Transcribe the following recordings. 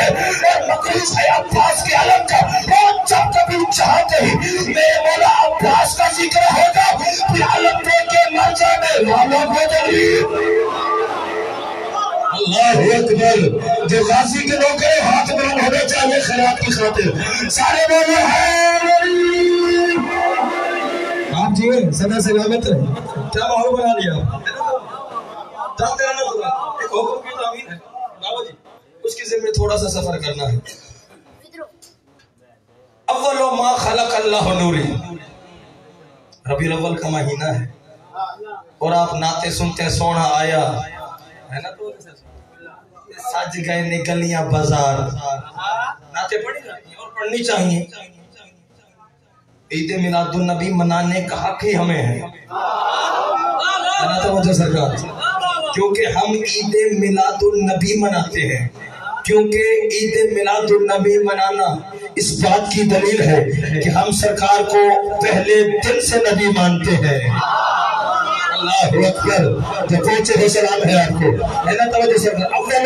ہے اور مقروض ہے عباس کے علم کا، اور جب کبھی چاہتے ہی میرے مولا عباس کا ذکر ہوگا پھر علم دے کے مر جانے والوں کو دلیل۔ اللہ اکبر، جو غازی کے لوگ گئے ہاتھ بلند ہونے چاہیے خیرات کی خاطر، سارے بولے ہیں آپ جی صدا سلامت رہے۔ کیا ماحول بنا لیا جانتے رہنا خدا ایک حکم کی تعمیر ہے بابا جی، اس کی ذمہ تھوڑا سا سفر کرنا ہے۔ اول ما خلق اللہ نوری، ربیع الاول کا مہینہ ہے اور آپ نعتیں سنتے ہیں، سونا آیا ہے نا، تو سج گئے نکلیاں بازار، نعتیں پڑھی جاتی ہیں اور پڑھنی چاہیے۔ عید میلاد النبی منانے کا حق ہی ہمیں ہے، توجہ سرکار، کیونکہ ہم عید میلاد النبی مناتے ہیں، کیونکہ عید میلاد النبی منانا اس بات کی دلیل ہے کہ ہم سرکار کو پہلے دن سے نبی مانتے ہیں۔ اللہ اکبر، جو پہنچے ہو سلام ہے آپ کو، ہے نا توجہ سے۔ اول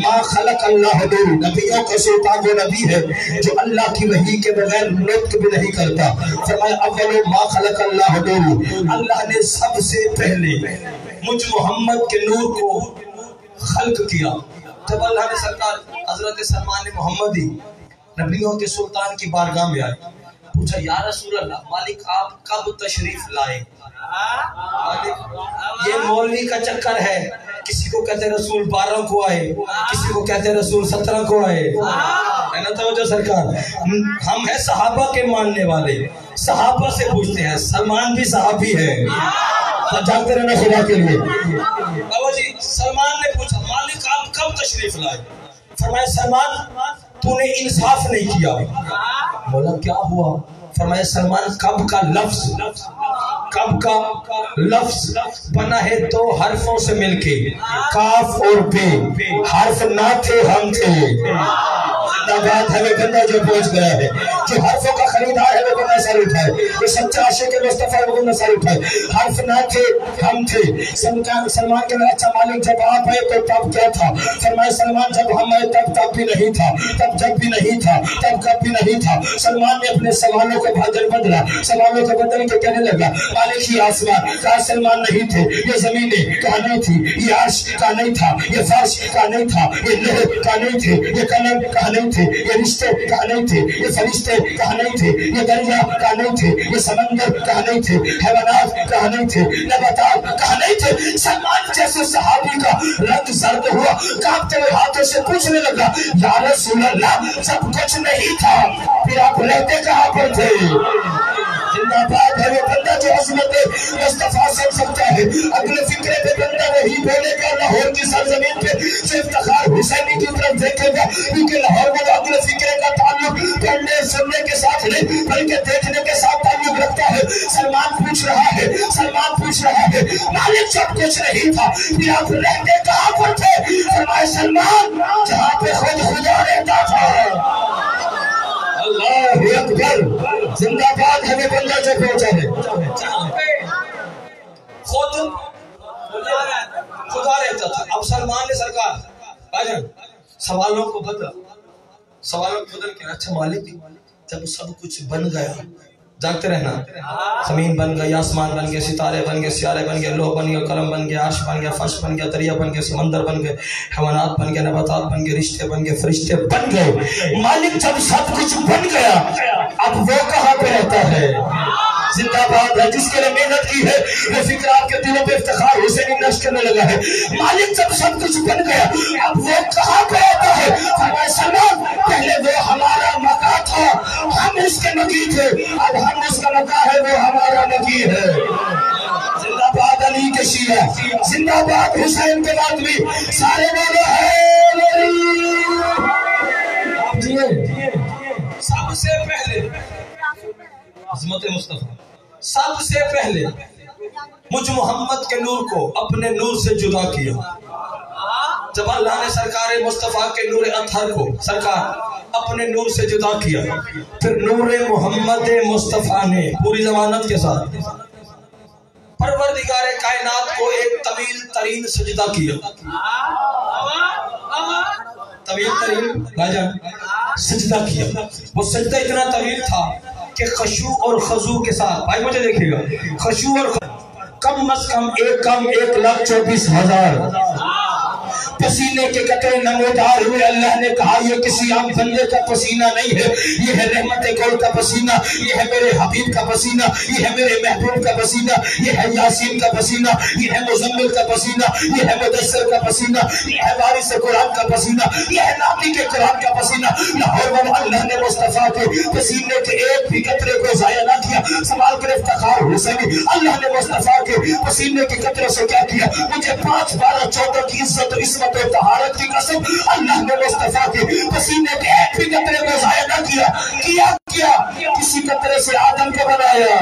ما خلق اللہ نور، نبیوں کا سلطان وہ نبی ہے جو اللہ کی وحی کے بغیر نطق بھی نہیں کرتا۔ فرمایا اول ما خلق اللہ نور، اللہ نے سب سے پہلے مجھ محمد کے نور کو خلق کیا۔ جب اللہ نے سرکار حضرت سلمان محمدی نبیوں کے سلطان کی بارگاہ میں آئے، پوچھا یا رسول اللہ مالک آپ کب تشریف لائے؟ یہ مولوی کا چکر ہے، کسی کو کہتے رسول 12 کو آئے، کسی کو کہتے رسول 17 کو آئے، ہے نا توجہ سرکار۔ ہم ہیں صحابہ کے ماننے والے، صحابہ سے پوچھتے ہیں، سلمان بھی صحابی ہے، جانتے رہنا خدا کے لیے۔ بابا جی سلمان نے پوچھا مالک آپ کب تشریف لائے؟ فرمایا سلمان تو نے انصاف نہیں کیا۔ مولا کیا ہوا؟ فرمایا سلمان کب کا لفظ، کب کا لفظ بنا ہے دو حرفوں سے مل کے، کاف اور بے، حرف نہ تھے ہم تھے۔ بات ہے وہ بندہ جو پہنچ گیا ہے، جو حرفوں کا خریدار ہے وہ بندہ سر اٹھائے، جو سچا عاشق مصطفیٰ وہ بندہ سر اٹھائے۔ حرف نہ تھے ہم تھے۔ سلمان کے اچھا مالک جب آپ آئے تو تب کیا تھا؟ فرمائے سلمان جب ہم آئے تب بھی نہیں تھا، تب جب بھی نہیں تھا، تب کب بھی نہیں تھا۔ سلمان نے اپنے سوالوں کو بھاجر بدلا، سوالوں کو بدل کے کہنے لگا مالک یہ آسمان کہا سلمان نہیں تھے، یہ زمینیں کہا نہیں تھی، یہ عرش کہا نہیں تھا، یہ فرش کہا نہیں تھا، یہ لوح کہا نہیں تھے، یہ قلم کہا نہیں تھے، یہ رشتے کہا نہیں تھے، یہ فرشتے کہا نہیں تھے، یہ دریا کہا نہیں تھے، یہ سمندر کہا نہیں تھے، حیوانات کہا نہیں تھے، نباتات کہا نہیں تھے۔ سلمان جیسے صحابی کا رنگ زرد ہوا، کانپتے ہوئے ہاتھوں سے پوچھنے لگا یا رسول اللہ سب کچھ نہیں تھا پھر آپ رہتے کہاں پر تھے؟ زندہ باد ہے وہ بندہ جو عظمت مصطفیٰ سن سکتا ہے۔ اگلے فکرے پہ بندہ وہی بولے گا لاہور کی سرزمین پہ سے افتخار حسینی کی طرف دیکھے گا، کیونکہ لاہور میں اگلے فکرے کا تعلق پڑھنے سننے کے ساتھ نہیں بلکہ دیکھنے کے ساتھ تعلق رکھتا ہے۔ سلمان پوچھ رہا ہے، سلمان پوچھ رہا ہے مالک جب کچھ نہیں تھا پھر آپ رہتے کہاں پر تھے؟ فرمائے سلمان جہاں پہ خود خدا رہتا تھا۔ اللہ اکبر، زندہ باد ہے وہ بندہ جو پہنچا ہے جہاں پہ خود خدا رہتا تھا۔ اب سلمان نے سرکار بھائی سوالوں کو بدلا، سوالوں کو بدل کے اچھا مالک جب سب کچھ بن گیا، جاگتے رہنا، زمین بن گئی، آسمان بن گئے، ستارے بن گئے، سیارے بن گئے، لوح بن گیا، قلم بن گیا، عرش بن گیا، فرش بن گیا، دریا بن گیا، سمندر بن گئے، حیوانات بن گئے، نباتات بن گئے، رشتے بن گئے، فرشتے بن گئے۔ مالک جب سب کچھ بن گیا اب وہ کہاں پہ رہتا ہے؟ زندہ باد ہے جس کے لیے محنت کی ہے، وہ فکر آپ کے دلوں پہ افتخار حسینی نشر کرنے لگا ہے۔ مالک جب سب کچھ بن گیا اب وہ کہاں پہ رہتا ہے؟ فرمایا سلمان پہلے وہ ہمارا مکہ تھا، ہم اس کے نبی تھے، اب ہم اس کا مکہ ہے وہ ہمارا نبی ہے۔ زندہ باد علی کے شیعہ، زندہ باد حسین کے نادمی، سارے بولو ہے آپ جیے۔ سب سے پہلے عظمت مصطفیٰ، سب سے پہلے مجھ محمد کے نور کو اپنے نور سے جدا کیا۔ جب اللہ نے سرکار مصطفیٰ کے نور اطہر کو سرکار اپنے نور سے جدا کیا، پھر نور محمد مصطفیٰ نے پوری ضمانت کے ساتھ پروردگار کائنات کو ایک طویل ترین سجدہ کیا۔ طویل ترین بھاجن سجدہ کیا. وہ سجدہ اتنا طویل تھا کہ خشوع اور خضوع کے ساتھ، بھائی مجھے دیکھیے گا، خشوع اور کم از کم 1,24,000 پسینے کے قطرے نمودار ہوئے. اللہ نے کہا یہ کسی عام بندے کا پسینہ نہیں ہے، یہ ہے رحمت کل کا پسینہ، یہ ہے میرے حبیب کا پسینہ، یہ ہے میرے محبوب کا پسینہ، یہ ہے یاسین کا پسینہ، یہ ہے مزمل کا پسینہ، یہ ہے مدثر کا پسینہ، یہ ہے وارث قرآن کا پسینہ، یہ ہے ناطق کے قرآن کا پسینہ. اللہ نے مصطفیٰ کے پسینے کے ایک بھی قطرے کو ضائع نہ کیا. سوال کرے افتخار حسینی، اللہ نے مصطفیٰ کے پسینے کے قطرے سے کیا کیا؟ مجھے 5 12 14 کی عزت و عصمت و طہارت کی قسم، اللہ نے مصطفیٰ کے پسینے کے ایک بھی قطرے کو ضائع نہ کیا. کسی قطرے سے آدم کو بنایا.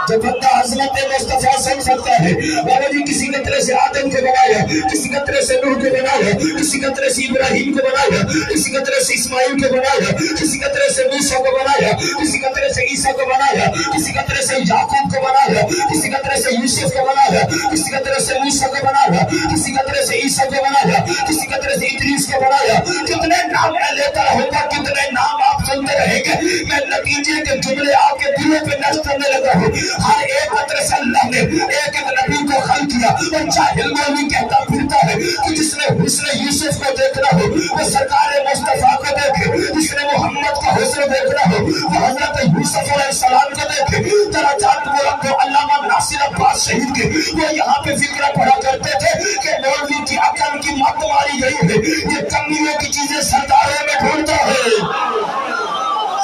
جو بندہ عظمت مصطفیٰ سمجھ سکتا ہے، بابا جی کسی قطرے سے آدم کو بنایا، کسی قطرے سے نوح کو بنایا، کسی قطرے سے ابراہیم کو بنایا، کسی قطرے سے اسماعیل کو بنایا، کسی قطرے سے موسیٰ کو بنایا، کسی قطرے سے عیسیٰ کو بنایا، کسی قطرے سے یعقوب کو بنایا، کسی قطرے سے یوسف کو بنایا، کسی قطرے سے موسیٰ کو بنایا، کسی قطرے سے عیسیٰ کو بنایا، کسی قطرے سے ادریس کو بنایا. کتنے نام میں لیتا رہوں گا، کتنے نام آپ سنتے رہیں گے، میں نتیجے کے جملے آپ کے دلوں پہ نشر کرنے لگا ہوں. ہر ایک قطرے سے اللہ نے ایک نبی کو خلق کیا. اور جاہل مولوی کہتا پھرتا ہے کہ جس نے حسن یوسف کو دیکھنا ہو وہ سرکار مصطفیٰ کو دیکھے، جس نے محمد کا حسن دیکھنا ہو وہ حضرت یوسف علیہ السلام کو دیکھے. درجات بلند و علامہ ناصر عباس شہید کے وہ یہاں پہ فکرہ پڑھا کرتے تھے کہ مولوی کی عقل کی مت ماری گئی ہے، یہ کمیوں کی چیزیں سرداروں میں ڈھونڈتا ہے.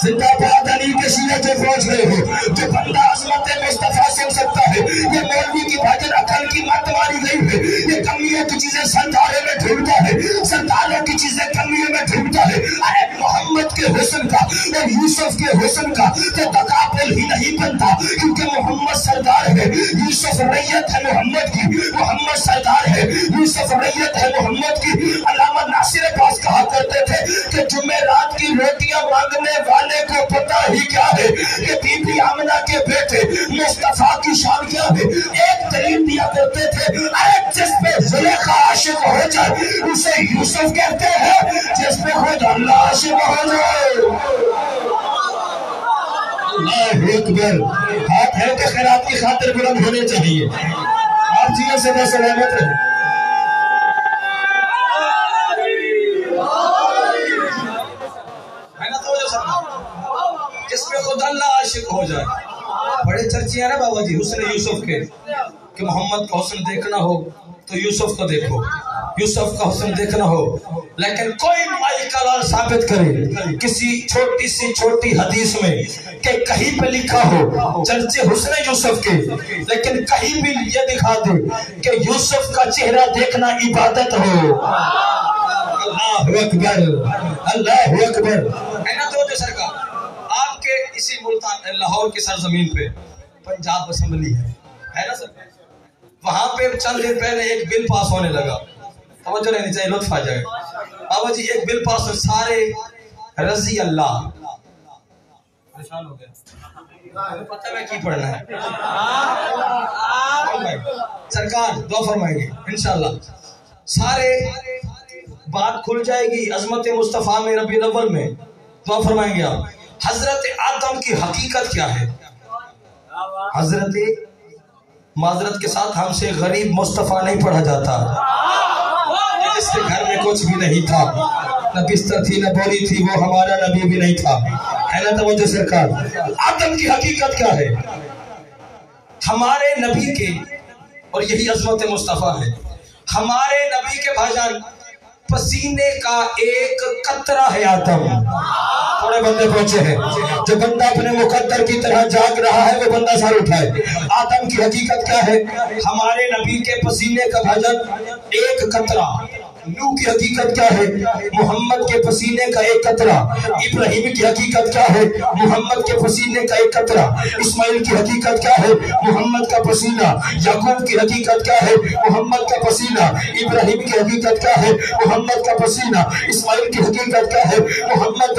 زندہ باد علی کے سینے سے پہنچ رہے ہو. جو بندہ عظمت مصطفیٰ سن سکتا ہے، یہ مولوی کی بھاجر عقل کی مت ماری گئی ہے، یہ کمیوں کی چیزیں سرداروں میں ڈھونڈتا ہے، سرداروں کی چیزیں کمیوں میں ڈھونڈتا ہے. ارے محمد کے حسن کا اور یوسف کے حسن کا تو تقابل ہی نہیں بنتا، کیونکہ محمد سردار ہے، یوسف ریت ہے محمد کی، محمد سردار ہے، یوسف ریت ہے محمد کی. علامہ ناصر عباس کہا کرتے تھے کہ جمعرات کی روٹیاں مانگنے والے کو پتہ ہی کیا ہے کہ بی بی آمنہ کے بیٹے مصطفیٰ کی شان کیا ہے. ایک دلیل دیا کرتے تھے، ارے جس پہ زلیخا عاشق ہو جائے اسے یوسف کہتے ہیں، جس پہ خود اللہ عاشق ہو جائے. اللہ اکبر. ہاتھ ہے کہ خیرات کی خاطر بلند ہونے چاہیے. آپ چیزیں سے بس سلامت رہے. جس میں خود اللہ عاشق ہو جائے. بڑے چرچے ہیں نا بابا جی حسن یوسف کے، کہ محمد کا حسن دیکھنا ہو تو یوسف کو دیکھو، یوسف کا حسن دیکھنا ہو. لیکن کوئی مائی کلال ثابت کرے کسی چھوٹی سی چھوٹی حدیث میں کہ کہیں پہ لکھا ہو چرچے حسن یوسف کے، لیکن کہیں بھی یہ دکھا دے کہ یوسف کا چہرہ دیکھنا عبادت ہو. اللہ اکبر، اللہ اکبر. ہے نا تو سرکار آپ کے اسی ملتان لاہور کی سرزمین پہ پنجاب اسمبلی ہے نا سر، وہاں پہ چند دن پہلے ایک بل پاس ہونے لگا. توجہ رہنی چاہیے، لطف آ جائے. بابا جی ایک بل پاس ہو، سارے رضی اللہ. پریشان ہو گیا، پتہ میں کی پڑھنا ہے. سرکار دعا فرمائیں گے انشاءاللہ، سارے بات کھل جائے گی عظمت مصطفیٰ میں ربیع الاول میں. دعا فرمائیں گے آپ. حضرت آدم کی حقیقت کیا ہے؟ حضرت معذرت کے ساتھ ہم سے غریب مصطفیٰ نہیں پڑھا جاتا، جس کے گھر میں کچھ بھی نہیں تھا، نہ بستر تھی نہ بوری تھی، وہ ہمارا نبی بھی نہیں تھا. ہے نا توجہ سرکار. آدم کی حقیقت کیا ہے؟ ہمارے نبی کے، اور یہی عظمت مصطفیٰ ہے، ہمارے نبی کے بھاجان پسینے کا ایک قطرہ ہے آدم. تھوڑے بندے پہنچے ہیں. جو بندہ اپنے مقدر کی طرح جاگ رہا ہے وہ بندہ سر اٹھائے. آدم کی حقیقت کیا ہے؟ ہمارے نبی کے پسینے کا بھاجن ایک قطرہ. نوح کی حقیقت کیا ہے؟ محمد کے پسینے کا ایک قطرہ. ابراہیم کی حقیقت کیا ہے؟ محمد کے پسینے کا ایک قطرہ. اسماعیل کی حقیقت کیا ہے؟ محمد کا پسینہ. یعقوب کی حقیقت کیا ہے؟ محمد کا پسینہ. ابراہیم کی حقیقت کیا ہے؟ محمد کا پسینہ. اسماعیل کی حقیقت کیا ہے؟ محمد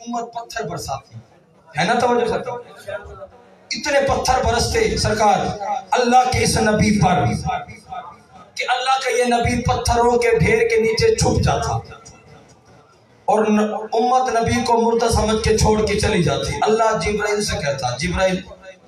امت پتھر برساتی ہے نا توجہ سرکار. اتنے پتھر برستے سرکار اللہ کے اس نبی پر کہ اللہ کا یہ نبی پتھروں کے ڈھیر کے نیچے چھپ جاتا اور امت نبی کو مردہ سمجھ کے چھوڑ کے چلی جاتی. اللہ جبرائیل سے کہتا جبرائیل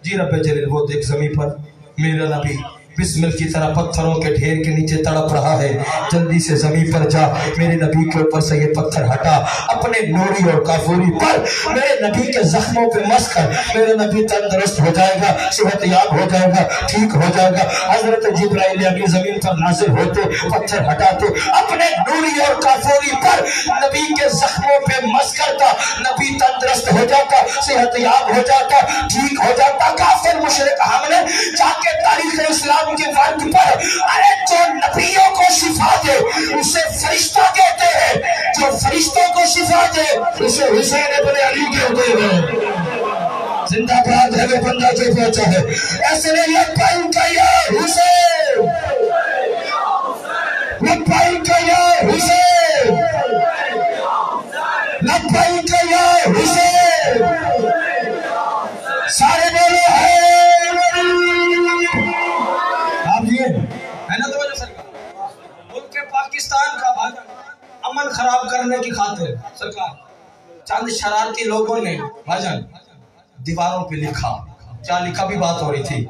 جی رب جلیل وہ دیکھ زمین پر میرا نبی بسمل کی طرح پتھروں کے ڈھیر کے نیچے تڑپ رہا ہے, جلدی سے زمین پر جا, میرے نبی کے اوپر سے یہ پتھر ہٹا, اپنے نوری اور کافوری پر میرے نبی کے زخموں پہ مس کر, میرے نبی تندرست ہو جائے گا, صحت یاب ہو جائے گا, ٹھیک ہو جائے گا. حضرت جبرائیل اپنی زمین پر نازل ہوتے, پتھر ہٹاتے, اپنے نوری اور کافوری پر نبی کے زخموں پہ مس کرتا, نبی تندرست ہو جاتا, صحت یاب ہو جاتا, ٹھیک ہو جاتا. کافر مشرک ہم نے جا کے تاریخ اسلام کے فرد پر ارے جو نبیوں کو شفا دے اسے فرشتہ کہتے ہیں, جو فرشتوں کو شفا دے اسے حسین ابن علی کہتے ہیں. زندہ باد ہے وہ بندہ جو پہنچا ہے. ایسے نے لبیک یا حسین, لبیک یا حسین, لبیک یا حسین, سارے بولو ہے نا. تو وجہ سرکار ملک پاکستان کا امن خراب کرنے کی خاطر سرکار چند شرارتی لوگوں نے بھاجن دیواروں پہ لکھا. کیا لکھا بھی بات ہو رہی تھی,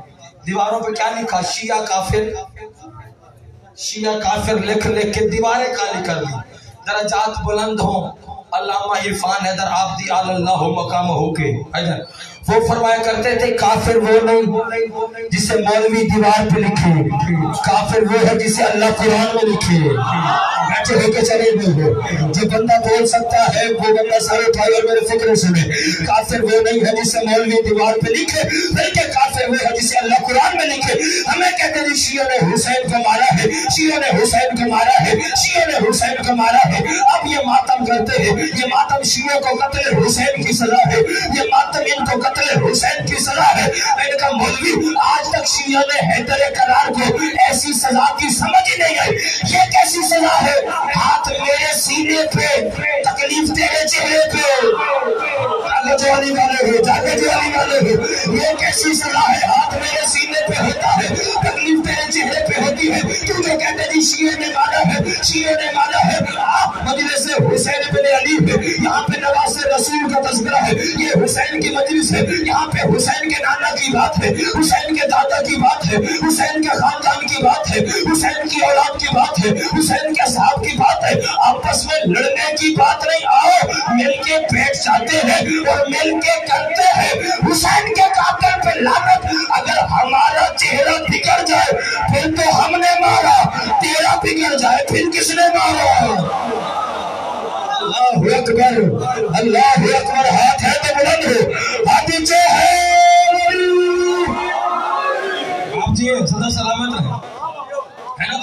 دیواروں پہ کیا لکھا, شیعہ کافر, شیعہ کافر لکھ لکھ کے دیواریں کالی کر دی. درجات بلند ہوں. علامہ عرفان حیدر آبادی اللہ مقام ہو کے وہ فرمایا کرتے تھے کافر وہ نہیں جسے مولوی دیوار پہ لکھے, کافر وہ ہے جسے اللہ قرآن میں لکھے. بیٹھے ہو کے چلے گئے ہو, جو بندہ بول سکتا ہے وہ بندہ سارے اٹھائے اور میرے فکر سنے. کافر وہ نہیں ہے جسے مولوی دیوار پہ لکھے, بلکہ کافر وہ ہے جسے اللہ قرآن میں لکھے. ہمیں کہتے ہیں شیعوں نے حسین کو مارا ہے, شیعوں نے حسین کو مارا ہے, شیعوں نے حسین کو مارا ہے. اب یہ ماتم کرتے ہیں, یہ ماتم شیعوں کو قتل حسین کی سزا ہے, یہ ماتم ان کو قتل حسین کی سزا ہے. میں نے کہا مولوی آج تک شیعہ نے حیدر کرار کو ایسی سزا کی سمجھ ہی نہیں آئی. یہ کیسی سزا ہے, ہاتھ میرے سینے پہ, تکلیف تیرے چہرے پہ, جاگے جو علی والے ہو, جاگے جو علی والے ہو, یہ کیسی سزا ہے, ہاتھ میرے سینے پہ ہوتا ہے, تکلیف تیرے چہرے پہ ہوتی ہے. تو جو کہتے ہیں شیعہ نے مارا ہے, شیعہ نے مارا ہے, مجلس حسین بن علی ہے, یہاں پہ نواز رسول کا تذکرہ ہے, یہ حسین کی مجلس ہے, یہاں پہ حسین کے نانا کی بات ہے, حسین کے دادا کی بات ہے, حسین کے خاندان کی بات ہے, حسین کی اولاد کی بات ہے, حسین کے صاحب کی بات ہے. آپس میں لڑنے کی بات نہیں, آؤ مل کے بیٹھ جاتے ہیں اور مل کے کرتے ہیں. حسین کے قاتل پہ لعنت. اگر ہمارا چہرہ بگڑ جائے پھر تو ہم نے مارا, تیرا بگڑ جائے پھر کس نے مارا. اللہ اکبر, اللہ اکبر. ہاتھ ہے تو بلند ہو, ہاتھ نیچے ہے. آپ جی سدا سلامت ہے نا.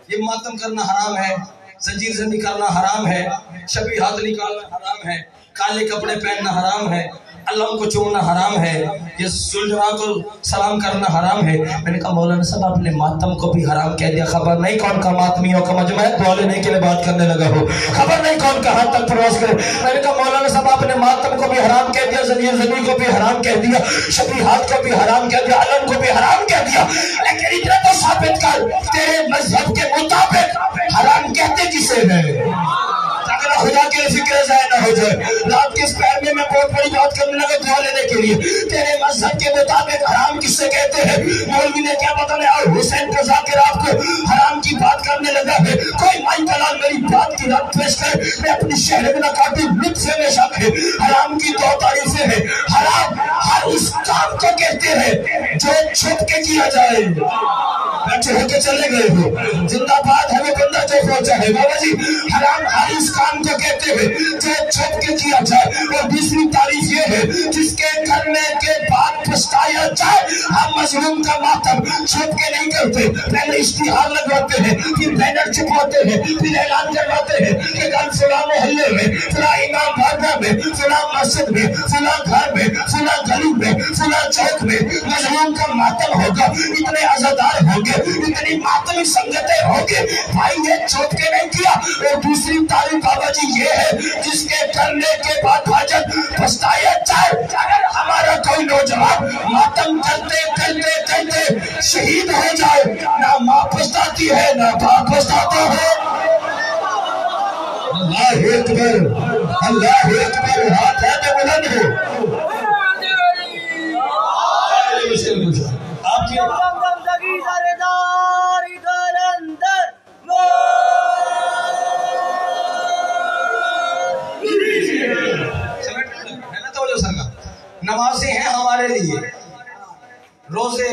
یہ ماتم کرنا حرام ہے, زنجیر زندگی کرنا حرام ہے, شبی ہاتھ نکالنا حرام ہے, کالے کپڑے پہننا حرام ہے, اللہ کو چومنا حرام ہے, یہ سلجھا کو سلام کرنا حرام ہے. میں نے کہا مولانا صاحب آپ نے ماتم کو بھی حرام کہہ دیا, خبر نہیں کون کا ماتمیوں کا مجمع ہے, دعا لینے کے لیے بات کرنے لگا ہو, خبر نہیں کون کہاں تک پرواز کرے. میں نے کہا مولانا صاحب آپ نے ماتم کو بھی حرام کہہ دیا, زنجیر زندگی کو بھی حرام کہہ دیا, شبی ہاتھ کو بھی حرام کہہ دیا, علم کو بھی حرام کہہ دیا, لیکن اتنا تو ثابت کر تیرے مذہب کے مطابق حرام کہتے کسے ہیں, اگر خدا کے فکر ضائع نہ ہو جائے. رات کے اس پیر میں بہت بڑی بات کرنے لگا دعا لینے کے لیے. تیرے مذہب کے مطابق حرام کس سے کہتے ہیں؟ مولوی نے کیا بتانا, اور حسین کا ذاکر آپ کو حرام کی بات کرنے لگا ہے. کوئی مائی کلال میری بات کی رد پیش کرے, میں اپنی شہر میں نکاتی نطفے میں شک ہے. حرام کی دو تعریفیں ہیں. حرام ہر اس کام کو کہتے ہیں جو چھپ کے کیا جائے. بیٹھے ہو کے چلے گئے ہو, زندہ باد ہے وہ بندہ جو پہنچا ہے. بابا جی حرام ہر اس کام کو کہتے ہیں جو چھپ کے کیا جائے. اور دوسری تعریف یہ ہے جس کے کرنے کے بعد پچھتایا جائے. ہم مظلوم کا ماتم چھپ کے نہیں کرتے, پہلے اشتہار لگواتے ہیں, پھر بینر چھپواتے ہیں, پھر اعلان کرواتے ہیں کہ گن فلاں محلے میں، فلاں امام بارگاہ میں، فلاں مسجد میں، فلاں گھر میں، فلاں گلی میں، فلاں چوک میں مظلوم کا ماتم ہوگا، اتنے عزادار ہوں گے، اتنی ماتمی سنگتیں ہوں گے. بھائی یہ چوٹ کے نہیں کیا. اور دوسری تعریف بابا جی یہ ہے جس کے کرنے کے بعد بھاجن پچھتایا جائے. اگر ہمارا کوئی نوجوان ماتم کرتے کرتے کرتے شہید ہو جائے، نہ ماں پچھتاتی ہے نہ باپ پچھتاتا ہے. اللہ اکبر، اللہ اکبر. ہاتھ ہے تو بلند ہو. آپ کی نمازیں ہیں ہمارے لیے، روزے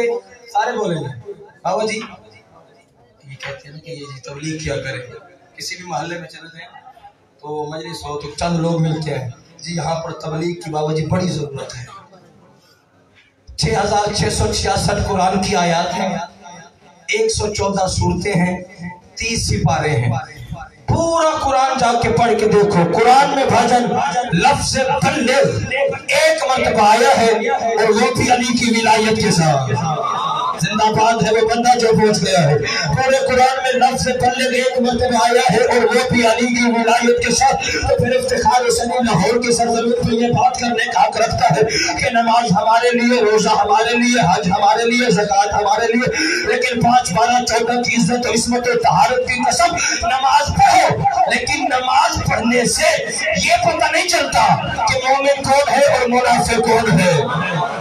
سارے بولیں گے. بابا جی یہ کہتے ہیں کہ یہ تبلیغ کیا کرے، کسی بھی محلے میں چلے جائیں تو مجلس ہو تو چند لوگ ملتے ہیں، جی یہاں پر تبلیغ کی بابا جی بڑی ضرورت ہے. 6666 قرآن کی آیات ہیں، 114 سورتیں ہیں، 30 سپارے ہیں. پورا قرآن جا کے پڑھ کے دیکھو، قرآن میں بھاجن لفظ بلغ ایک مرتبہ آیا ہے، اور وہ بھی علی کی ولایت کے ساتھ. زندہ باد ہے وہ بندہ جو پہنچ گیا ہے. پورے قرآن میں لفظ بلغ ایک مرتبہ آیا ہے، اور وہ بھی علی کی ولایت کے ساتھ. تو پھر افتخار سنی لاہور کی سرزمین پہ یہ بات کرنے کا حق رکھتا ہے کہ نماز ہمارے لیے، روزہ ہمارے لیے، حج ہمارے لیے، زکوٰۃ ہمارے لیے، لیکن 5 12 14 کی عزت و عصمت و طہارت کی قسم نماز پڑھو. لیکن نماز پڑھنے سے یہ پتہ نہیں چلتا کہ مومن کون ہے اور منافق کون ہے.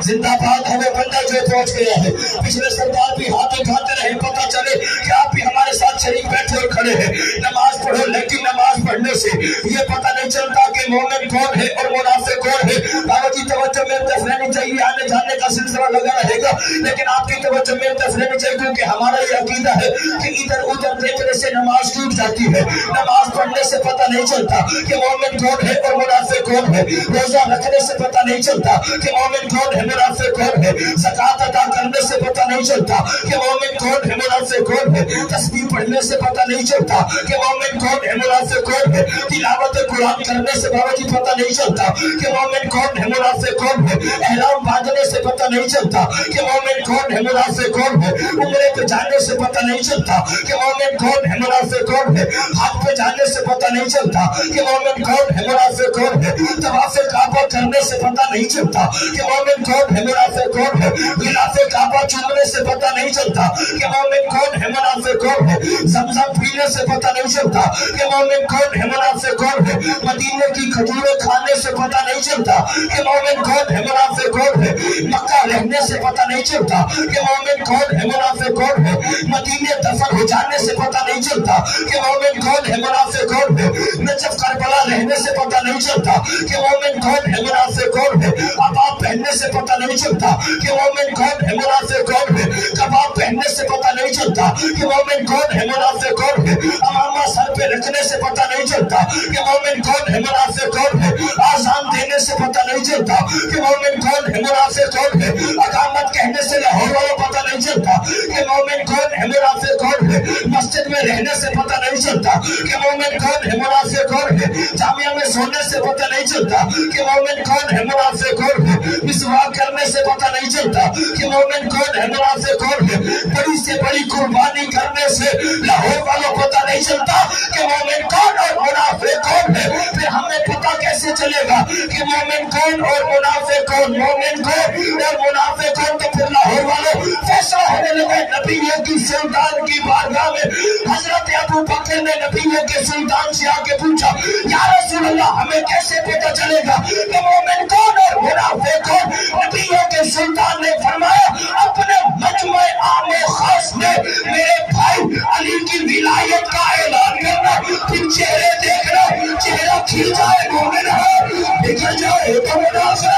زندہ باد ہے وہ بندہ جو پہنچ گیا ہے. پچھلے سردار بھی ہاتھ اٹھاتے رہے، پتہ چلے کہ آپ بھی ہمارے ساتھ شریک بیٹھے اور کھڑے ہیں. نماز پڑھو، لیکن نماز پڑھنے سے یہ پتہ نہیں چلتا کہ مومن کون ہے اور منافق کون ہے. بابا جی توجہ میری طرف رہنی چاہیے، آنے جانے کا سلسلہ لگا رہے گا، لیکن آپ کی توجہ میری طرف رہنی چاہیے، کیونکہ ہمارا یہ عقیدہ ہے کہ ادھر ادھر دیکھنے سے نماز ٹوٹ جاتی ہے. نماز پڑھنے سے پتہ نہیں چلتا کہ مومن کون ہے اور منافق کون ہے. روزہ رکھنے سے پتہ نہیں چلتا کہ مومن کون ہے منافق کون ہے. زکوٰۃ ادا کرنے سے پتہ نہیں چلتا کہ مومن کون ہے منافق کون ہے. تسبیح پڑھنے سے پتہ نہیں چلتا کہ مومن کون ہے منافق کون ہے. تلاوت قرآن کرنے سے بابا جی پتہ نہیں چلتا کہ مومن کون ہے منافق کون ہے. احرام باندھنے سے پتہ نہیں چلتا کہ مومن کون ہے منافق کون ہے. عمرے پہ جانے سے پتہ نہیں چلتا کہ مومن کون ہے منافق کون ہے. حج پہ جانے سے پتہ نہیں چلتا کہ مومن کون ہے منافق کون ہے. طواف کعبہ کرنے سے پتہ نہیں چلتا کہ مومن کون ہے منافق کون ہے. غلاف کعبہ چومنے سے پتہ نہیں چلتا کہ مومن کون ہے منافق کون ہے. زمزم پینے سے پتہ نہیں چلتا کہ مومن کون ہے منافق کون ہے. مدینے کی کھجوریں کھانے سے پتہ نہیں چلتا کہ مومن کون ہے منافق کون ہے. مکہ رہنے سے پتہ نہیں چلتا کہ مومن کون ہے منافق کون ہے. مدینے دفن ہو جانے سے پتہ نہیں چلتا کہ مومن کون ہے منافق کون ہے. نجف کربلا رہنے سے پتہ نہیں چلتا کہ مومن کون ہے منافق کون ہے. عبا پہننے سے پتہ نہیں چلتا کہ مومن کون ہے منافق کون ہے. کباب پہننے سے پتہ نہیں چلتا کہ مومن کون ہے منافق کون ہے. امامہ سر پہ رکھنے سے پتہ نہیں چلتا کہ مومن کون ہے منافق کون ہے. آزان دینے سے پتہ نہیں چلتا کہ مومن کون ہے منافق کون ہے. اقامت کہنے سے لاہور والا پتہ نہیں چلتا کہ مومن کون ہے منافق کون ہے. مسجد میں رہنے سے پتہ نہیں چلتا کہ مومن کون ہے منافق کون ہے. جامعہ میں سونے سے پتہ نہیں چلتا کہ مومن کون ہے منافق کون ہے. مسواک کرنے سے پتہ نہیں چلتا کہ مومن کون ہے منافق کون ہے. بڑی سے بڑی قربانی کرنے سے لاہور والوں پتہ نہیں چلتا کہ مومن کون اور منافق کون ہے. پھر ہمیں پتہ کیسے چلے گا کہ مومن کون اور منافق کون؟ مومن کون اور منافق کون؟ تو پھر لاہور والوں فیصلہ ہونے لگا. نبیوں کی سلطان کی بارگاہ میں حضرت ابو بکر نے نبیوں کے سلطان سے آ کے پوچھا، یا رسول اللہ ہمیں کیسے پتہ چلے گا کہ مومن کون اور منافق کون؟ نبیوں کے سلطان نے فرمایا، اپنے مجمع عام و خاص میں میرے بھائی علی کی ولایت کا اعلان کرنا، پھر چہرے دیکھنا، چہرہ کھل جائے مومن ہے، بگڑ جائے تو منافق.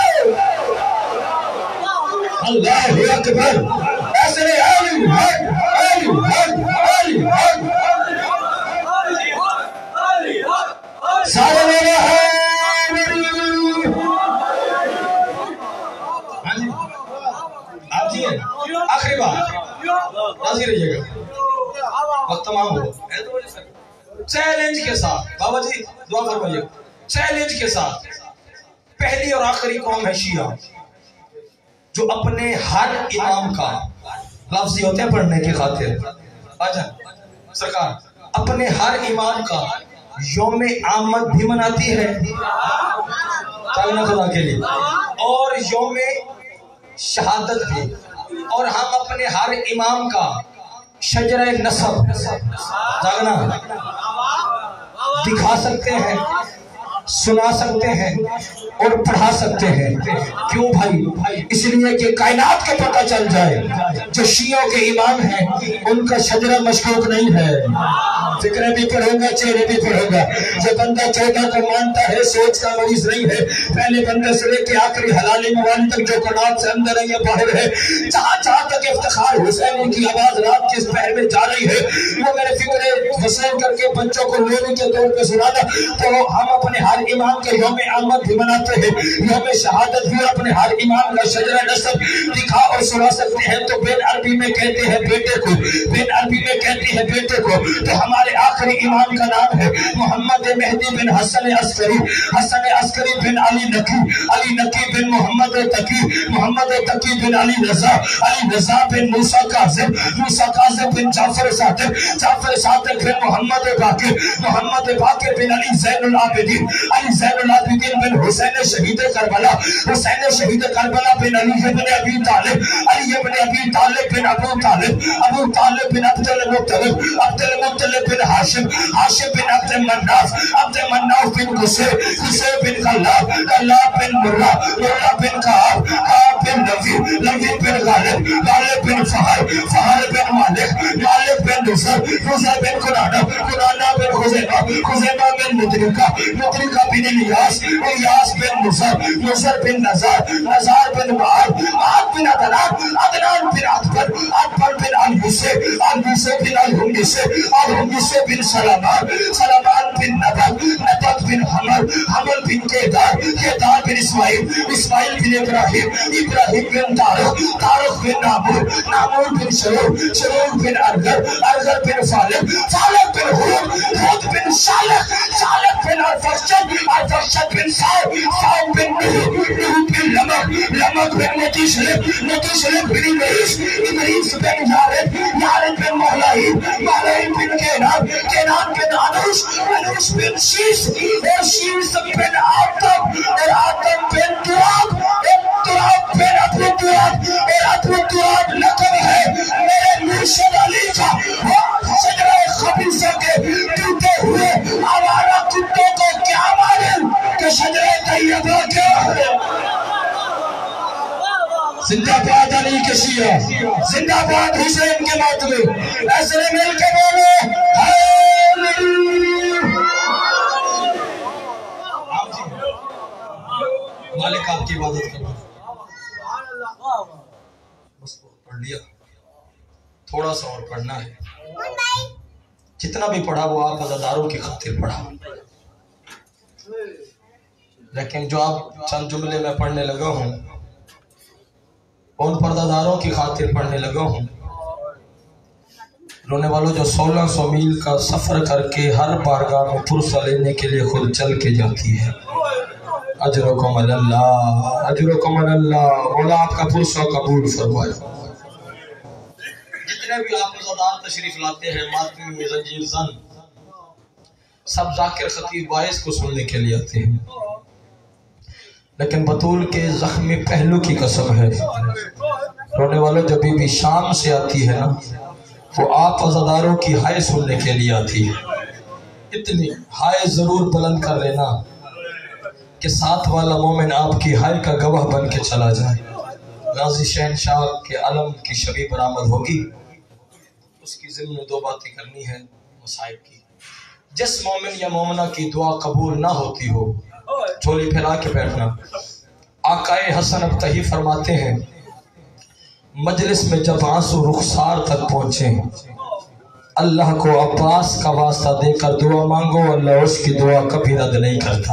اللہ اکبر. ایسے علی حق علی حق علی حق سارے میرے ہیں. آپ جی ہیں آخری بات راضی رہیے گا، وقت تمام ہو. چیلنج کے ساتھ بابا جی دعا فرمائیے، چیلنج کے ساتھ پہلی اور آخری قوم ہے شیعہ، جو اپنے ہر امام کا لفظ ہوتے ہیں پڑھنے کی خاطر آجان سرکار اپنے ہر امام کا یوم آمد بھی مناتی ہے تعالیٰ خدا کے لیے، اور یوم شہادت بھی، اور ہم اپنے ہر امام کا شجرہ نسب جاگنا دکھا سکتے ہیں، سنا سکتے ہیں اور پڑھا سکتے ہیں۔ کیوں بھائی؟ اس لیے کہ کائنات کو پتہ چل جائے جو شیعوں کے امام ہیں ان کا شجرہ مشکوک نہیں ہے۔ فکریں بھی پڑھوں گا، چہرے بھی پڑھوں گا۔ جو بندہ 14 کو مانتا ہے سوچ کا مریض نہیں ہے، پہلے بندے سے لے کے آخری حلالی موانی تک جو قناعت سے اندر ہے یا باہر ہے، جہاں جہاں تک افتخار حسین کی آواز رات کے اس پہر میں جا رہی ہے، وہ میرے فکرے حسین کر کے بچوں کو لوری کے طور پہ سنانا۔ تو ہم اپنے ہر امام کے یوم آمد بھی مناتے ہیں، یوم شہادت بھی اپنے ہر امام کا شجرہ نسب دکھا اور سنا سکتے ہیں۔ تو بین عربی میں کہتے ہیں بیٹے کو، بین عربی میں کہتے ہیں بیٹے کو، تو ہمارے آخری امام کا نام ہے محمد مہدی بن حسن عسکری، حسن عسکری بن علی نقی، علی نقی بن محمد تقی، محمد تقی بن علی رضا، علی رضا بن موسیٰ کاظم، موسیٰ کاظم بن جعفر صادق، جعفر صادق بن محمد باقر، محمد باقر بن علی زین العابدین، علی زین العابدین بن حسین شہید کربلا، حسین شہید کربلا بن علی بن ابی طالب، علی بن ابی طالب بن ابو طالب، ابو طالب بن عبد المطلب، عبد المطلب بن ہاشم، ہاشم بن عبد مناف، عبد مناف بن قصی، قصی بن کلاب، کلاب بن مرہ، مرہ بن کعب، کعب بن لوی، لوی بن غالب، غالب بن فہر، فہر بن مالک، مالک بن نصر، نصر بن کنانہ، کنانہ بن خزیمہ، خزیمہ بن مدرکہ، مدرکہ بن الیاس، الیاس بن نصر، نصر بن نزار، نزار بن معاد، معاد بن عدنان، عدنان بن عطبر، عطبر بن الحسے، الحسے بن الحمسے، الحمسے بن سلمان، سلمان بن نبت، نبت بن حمل، حمل بن کیدار، کیدار بن اسماعیل، اسماعیل بن ابراہیم، ابراہیم بن تارق، تارق بن نامور، نامور بن شرور، شرور بن ارگر، ارگر بن فالق، فالق بن حود، حود بن شالق، شالق بن ارفخشد، ارفخشد بن سعب، سعب بن نوح، نوح بن لمق، لمق بن متیشلب، متیشلب بن ادریس، ادریس بن یارد، یارد بن محلائیم، محلائیم بن کینان، کینان بن انوش، انوش بن شیس، اور شیس بن آتم، اور آتم بن دراب، دراب بن ابو دراب، اور ابو دراب لقب ہے میرے مرشد علی کا۔ شجرہ خبیثہ کے ٹوٹے ہوئے آوارہ کتوں کو کیا معلوم کہ شجرہ طیبہ کیا ہے؟ زندہ باد علی کے شیعہ، زندہ باد حسین کے ماتمے، ایسے مل کے بولو مالک آپ کی عبادت کرو۔ بس پڑھ لیا، تھوڑا سا اور پڑھنا ہے، جتنا بھی پڑھا وہ آپ عزاداروں کی خاطر پڑھا، لیکن جو آپ چند جملے میں پڑھنے لگا ہوں ان پردہ داروں کی خاطر پڑھنے لگا ہوں۔ رونے والوں جو 1600 میل کا سفر کر کے ہر بارگاہ میں پرسہ لینے کے لیے خود چل کے جاتی ہے۔ اجرکم اللہ، اجرکم اللہ، مولا آپ کا پرسہ قبول فرمائے۔ جتنے بھی آپ عزادار تشریف لاتے ہیں، ماتمی، زنجیر زن، سب ذاکر خطیب وائز کو سننے کے لیے آتے ہیں، لیکن بطول کے زخمی پہلو کی قسم ہے، رونے والوں جب بھی شام سے آتی ہے نا وہ آپ عزاداروں کی ہائے سننے کے لیے آتی ہے۔ اتنی ہائے ضرور بلند کر لینا کہ ساتھ والا مومن آپ کی ہائے کا گواہ بن کے چلا جائے۔ غازی شہنشاہ کے علم کی شبی برآمد ہوگی، اس کی ضمن میں 2 باتیں کرنی ہے مصائب کی۔ جس مومن یا مومنہ کی دعا قبول نہ ہوتی ہو جھولی پھیلا کے بیٹھنا۔ آقا حسن ابتہی فرماتے ہیں مجلس میں جب آنسو رخسار تک پہنچے اللہ کو عباس کا واسطہ دے کر دعا مانگو، اللہ اس کی دعا کبھی رد نہیں کرتا۔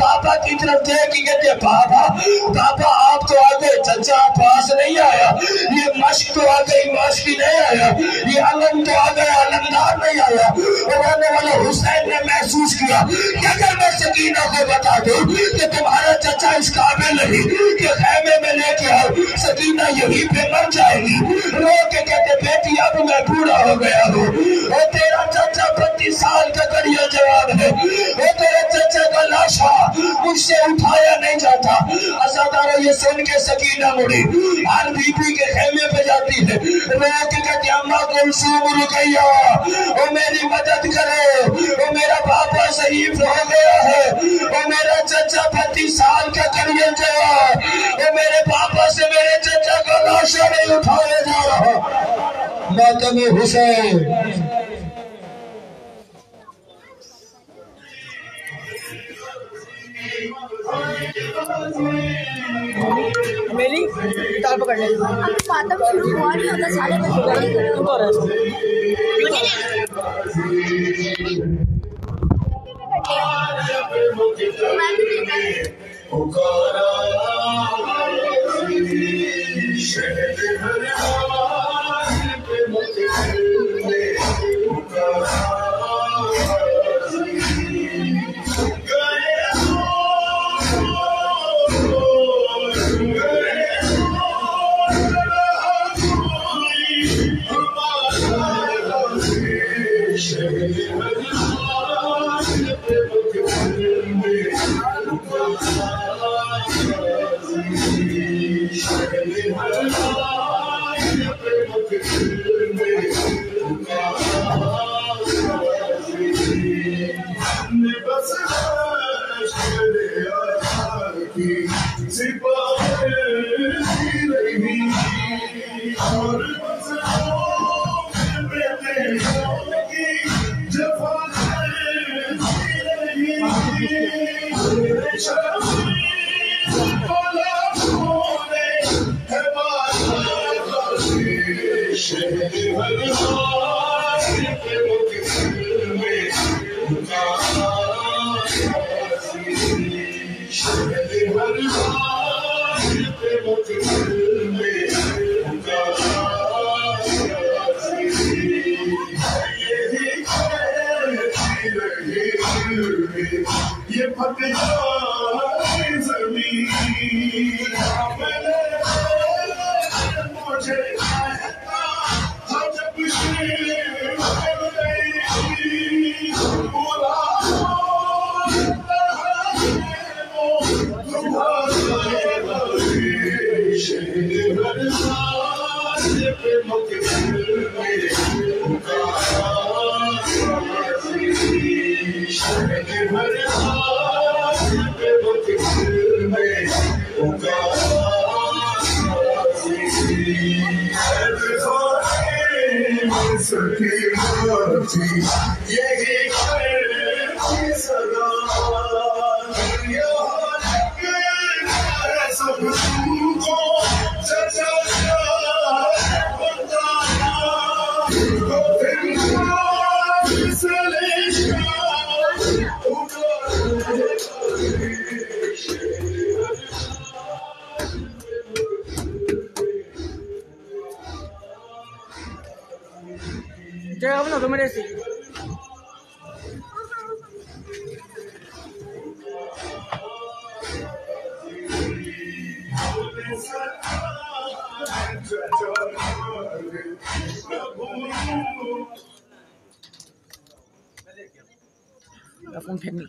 پاپا کی طرف دیکھ کے کہتے پاپا آپ تو آگے چچا پاس نہیں آیا، یہ مشق تو آگئی مشقی نہیں آیا، یہ علم تو آگیا علمدار نہیں آیا۔ رونے والا حسین نے محسوس کیا کہ اگر میں سکینہ کو بتا دوں کہ تمہارا چچا اس قابل نہیں کہ خیمے میں لے کے آؤ، سکینہ یہی پہ مر جائے گی۔ رو کے کہتے بیٹی اب میں بوڑھا ہو گیا ہوں، اور تیرا چچا 32 سال کا کڑیا جوان ہے، اور تیرے چچا کا لاشا مجھ سے اٹھایا نہیں جاتا۔ عزادارہ یہ سن کے سکینہ مڑی، ہر بی بی کے خیمے پہ جاتی ہے، رو کے کہتے اماں کلثوم رقیہ او میری مدد کرو، او میرا پاپا ضعیف ہو گیا ہے، او میرا چچا 32 سال کا کڑیا جوان، او میرے پاپا سے میرے چچا کا لاشا نہیں اٹھایا جا رہا۔ ماتم حسین میری تال پکڑ لے ماتم شروع ہوا نہیں ہوتا سارے میرے سے فون پھیرنے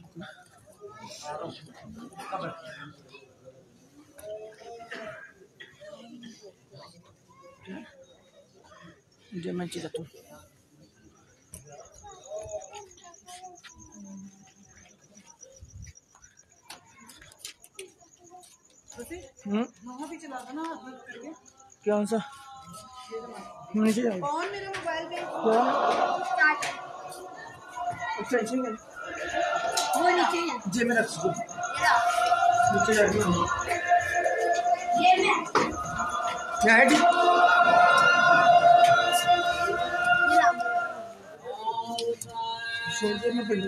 مجھے میں چیز ہوں کیا سا نیچے جائے جی میں رکھ سکوں نیچے جائے کیا ہے شولڈر میں پہلے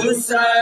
Hussein,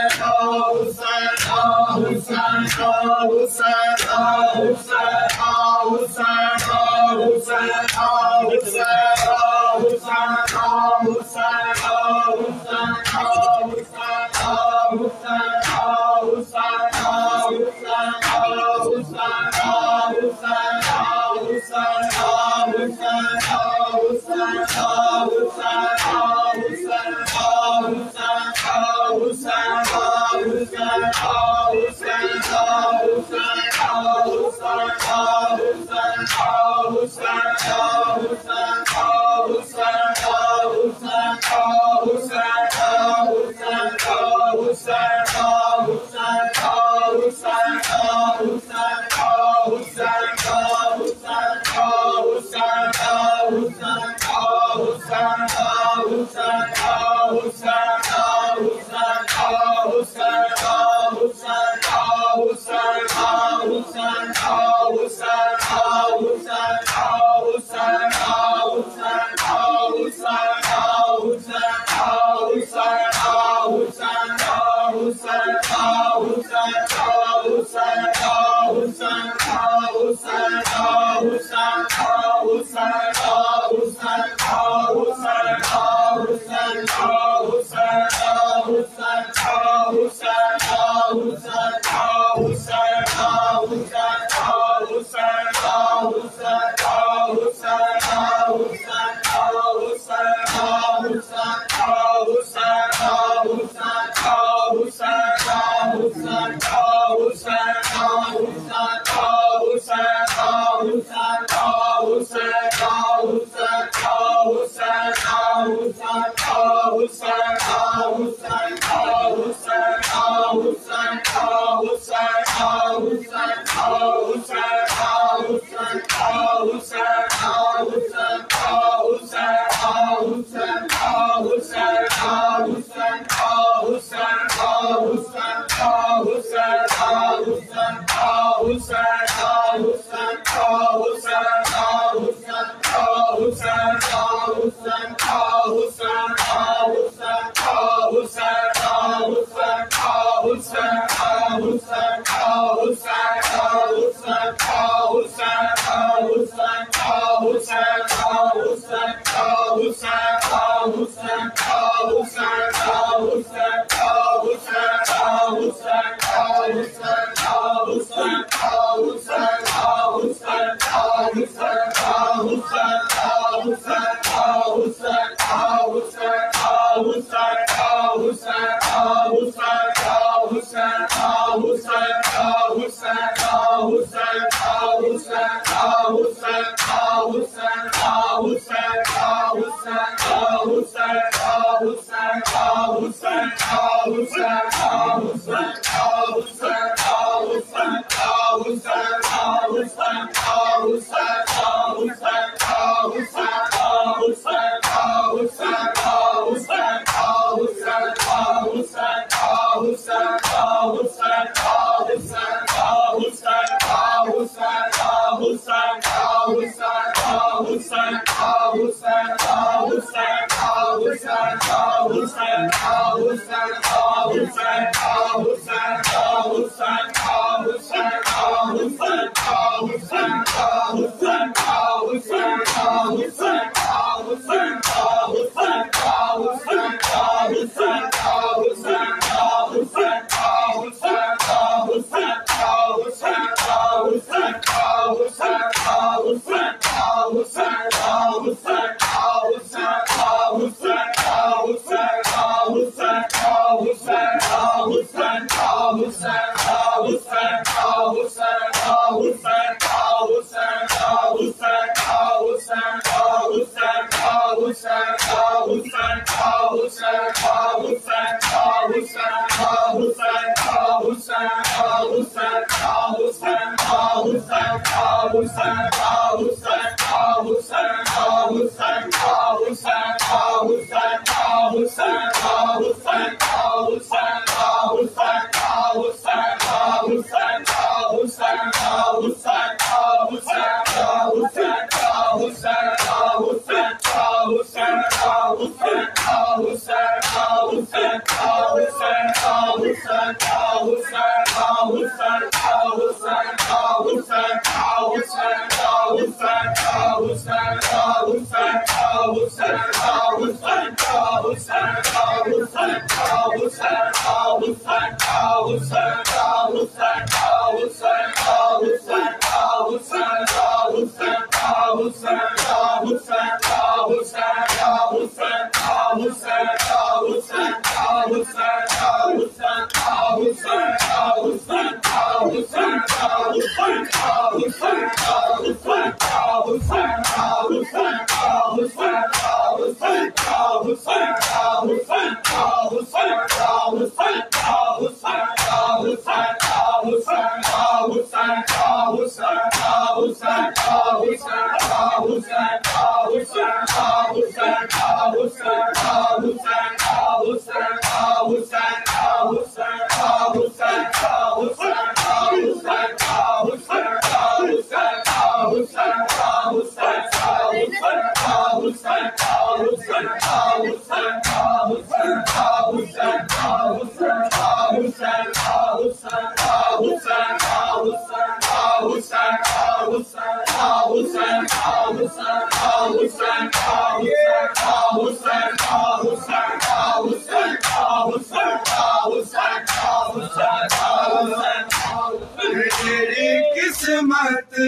تیری قسمت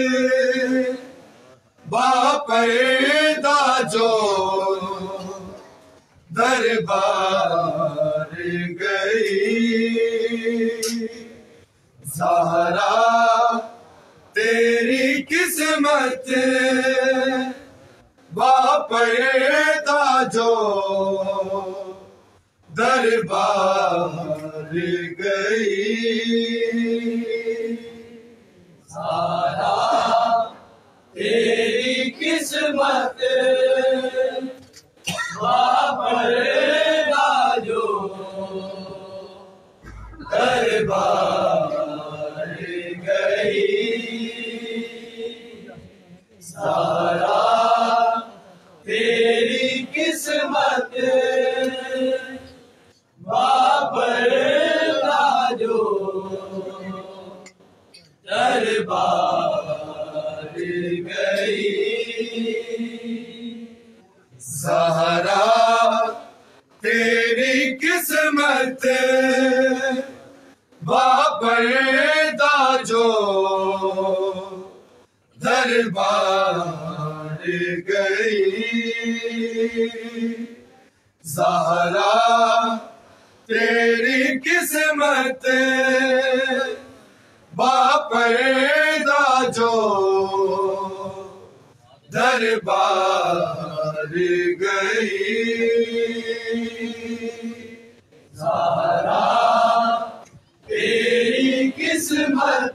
باپردہ جو دربار گئی زہرا تیری قسمت باپردہ جو دربار گئی زہرا تیری قسمت باپردہ جو دربار گئی زہرا تیری قسمت باپردہ جو دربار گئی زہرا تیری قسمت باپردہ جو دربار گئی زہرا تیری قسمت باپردہ جو دربار گئی زہرا تیری قسمت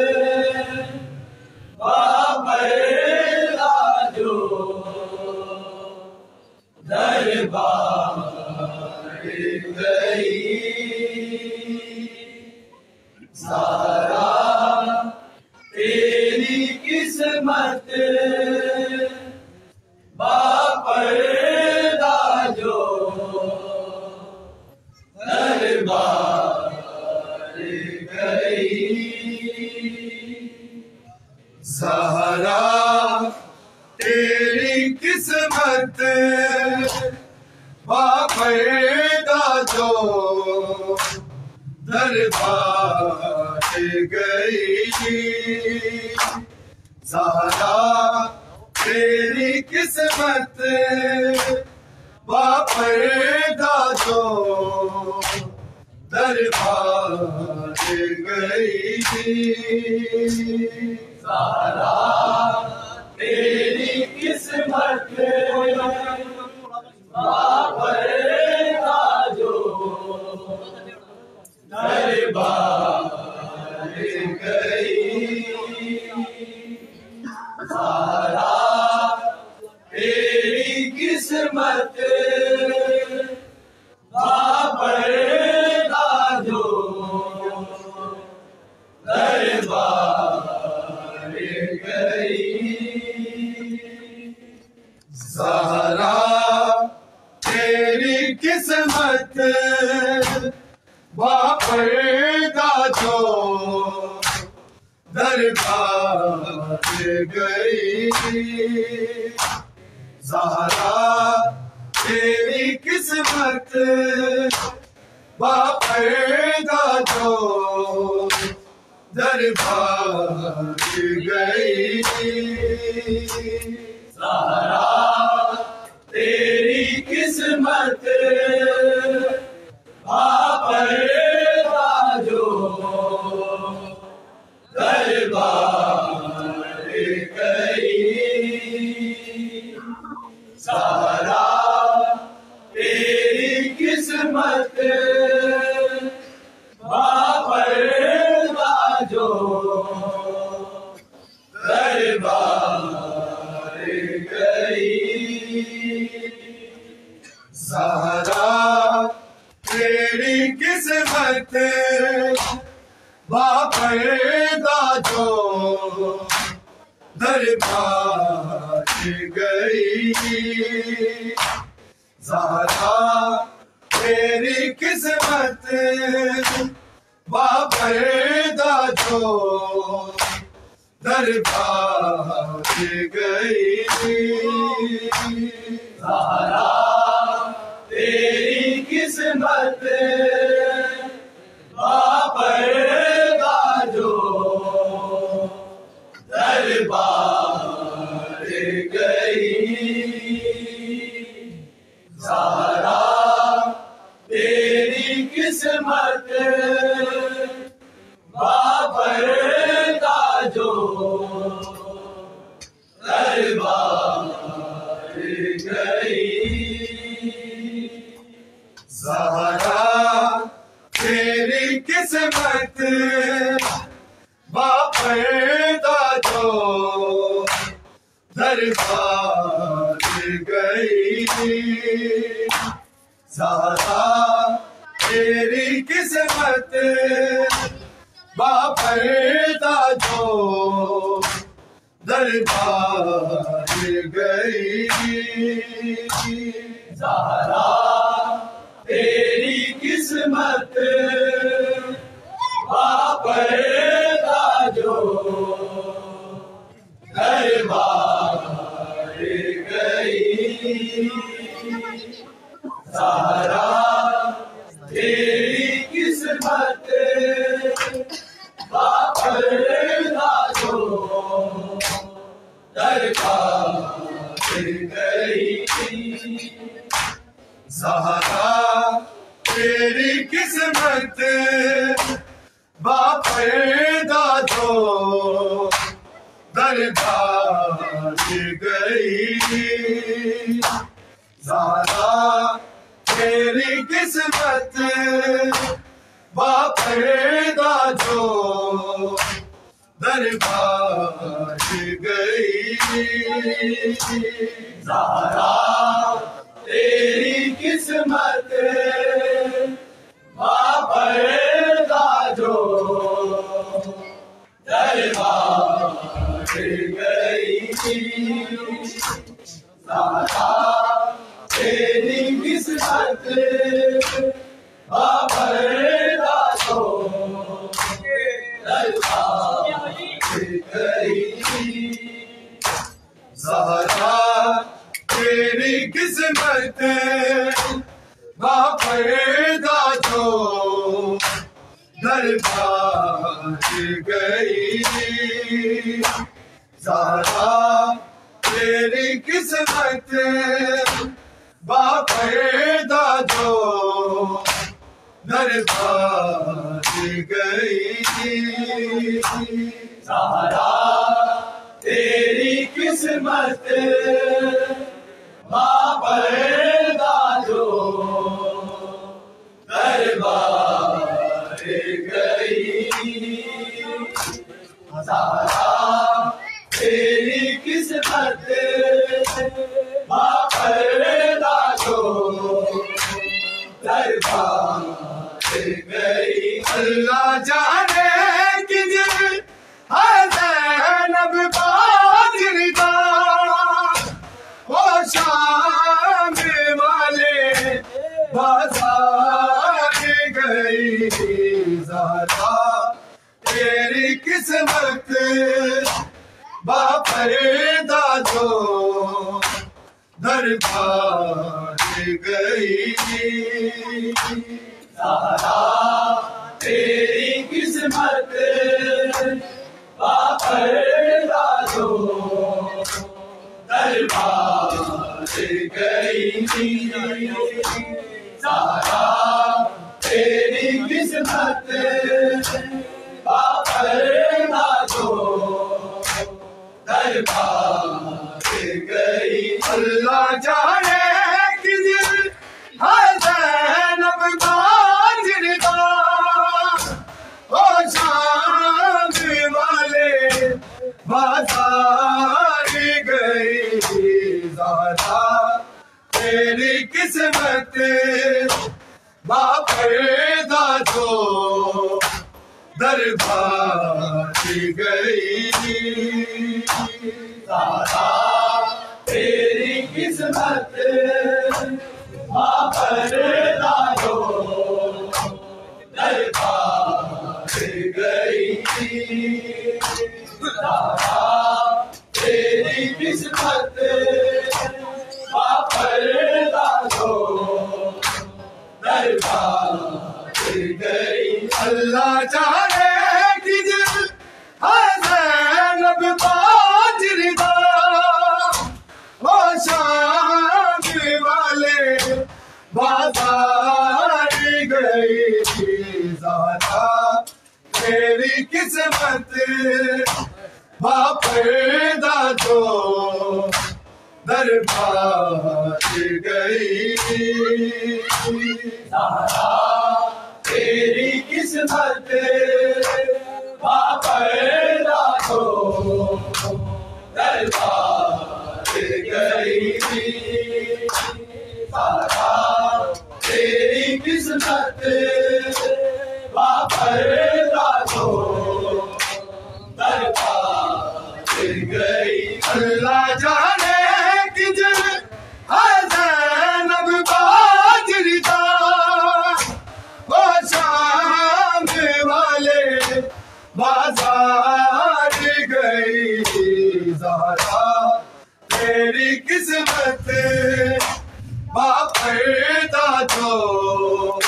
باپردہ جو دربار گئی زہرا تیری قسمت باپردہ جو دربار گئی زہرا تیری قسمت باپردہ جو دربار گئی زہرا تیری قسمت باپردہ جو دربار گئی تھی زہرا تیری قسمت باپردہ جو دربار گئی زہرا تیری قسمت باپردہ جو دربار گئی زہرا تیری قسمت باپردہ جو دربار گئی زہرا تیری قسمت باپردہ جو دربار گئی زہرا تیری قسمت باپردہ جو دربار گئی زہرا تیری قسمت باپردہ جو دربار گئی زہرا تیری قسمت باپردہ جو دربار گئی زہرا تیری قسمت باپردہ جو دربار گئی زہرا تیری قسمت باپردہ جو دربار گئی زہرا تیری قسمت باپردہ جو دربار گئی زہرا تیری قسمت باپردہ جو دربار گئی زہرا تیری قسمت باپردہ جو دربار گئی زہرا تیری قسمت باپردہ جو دربار گئی زہرا تیری قسمت باپردہ جو دربار گئی زہرا تیری قسمت باپردہ جو دربار گئی زہرا تیری قسمت باپردہ جو دربار گئی زہرا تیری قسمت باپردہ جو دربار گئی زہرا تیری قسمت باپردہ جو دربار گئی زہرا تیری قسمت باپردہ جو دربار گئی زہرا تیری قسمت باپردہ جو دربار گئی زہرا تیری قسمت باپردہ جو دربار گئی زہرا تیری قسمت باپردہ جو دربار گئی اللہ جانے کجے زینب باجردہ وہ شام والے بازار گئی زہرا تیری قسمت باپردہ جو دربار گئی زہرا تیری قسمت باپردہ جو دربار گئی زہرا تیری قسمت باپردہ جو دربار گئی اللہ جانے کجے زینب باجردہ وہ شام والے بازار گئی زہرا تیری قسمت باپردہ جو دربار گئی زہرا تیری قسمت باپردہ جو دربار گئی زہرا تیری قسمت باپردہ جو دربار گئی اللہ جانے کجے زینب باجردہ وہ شام والے بازار گئی زہرا تیری قسمت باپردہ جو دربار گئی زہرا تیری قسمت باپردہ جو دربار گئی زہرا تیری قسمت باپردہ جو دربار گئی اللہ جانے کجے زینب باجردہ وہ شام والے بازار گئی زہرا تیری قسمت باپردہ جو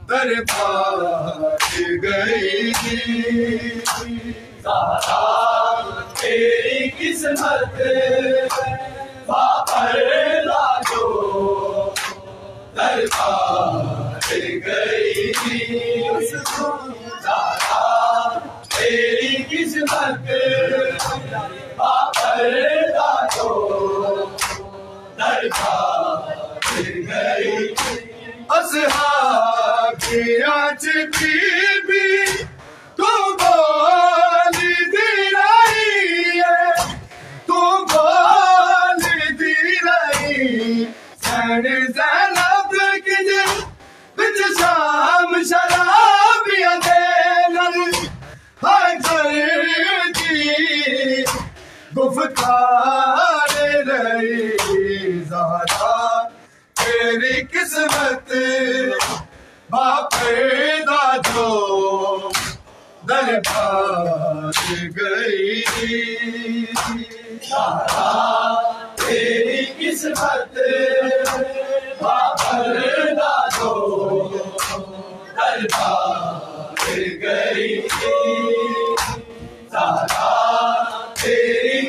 دربار گئی زہرا تیری قسمت باپردہ جو دربار گئی زہرا تیری قسمت باپردہ جو دربار گئی اصحاب کی آنچ بی بی تو بولتی رہی ہے تو بولتی رہی زینب کجے بچ شام شرابیاں دینا کرتی گفتار رہی زہرا تیری قسمت باپردہ جو دربار گئی زہرا تیری قسمت باپردہ جو دربار گئی زہرا تیری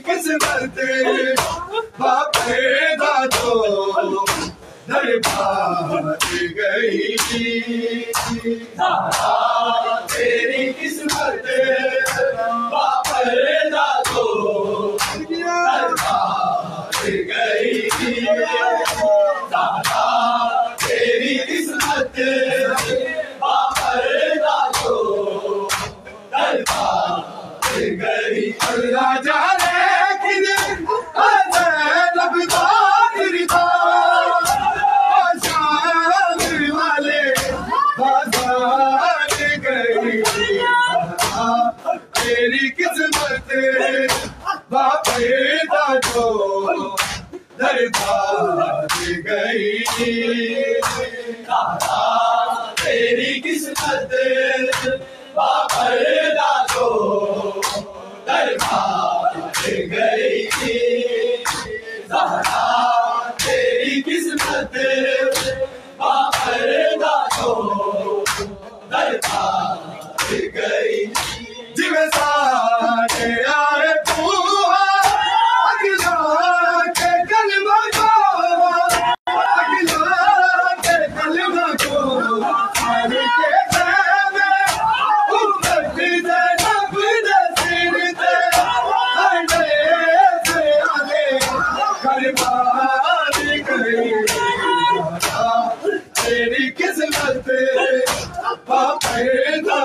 قسمت باپیدا تو دربار گئی تیری قسمت باپیدا تو دربار گئی تیری قسمت باپیدا تو دربار گئی اللہ جانے کدھر زینب باقر تھا شام والے بازار گئی تیری قسمت باپیدا تو دربار گئی تیری قسمت باپیدا تو دربار گئی زہرا تیری قسمت باپیدا تو دربار گئی جویں سانے آئے اگلا کے کلمہ کو اگلا کے کلمہ کو ہر کے سامنے امت زینب نصیر تے ہٹے سے آگے کربار گئی تیری قسمت باپیدا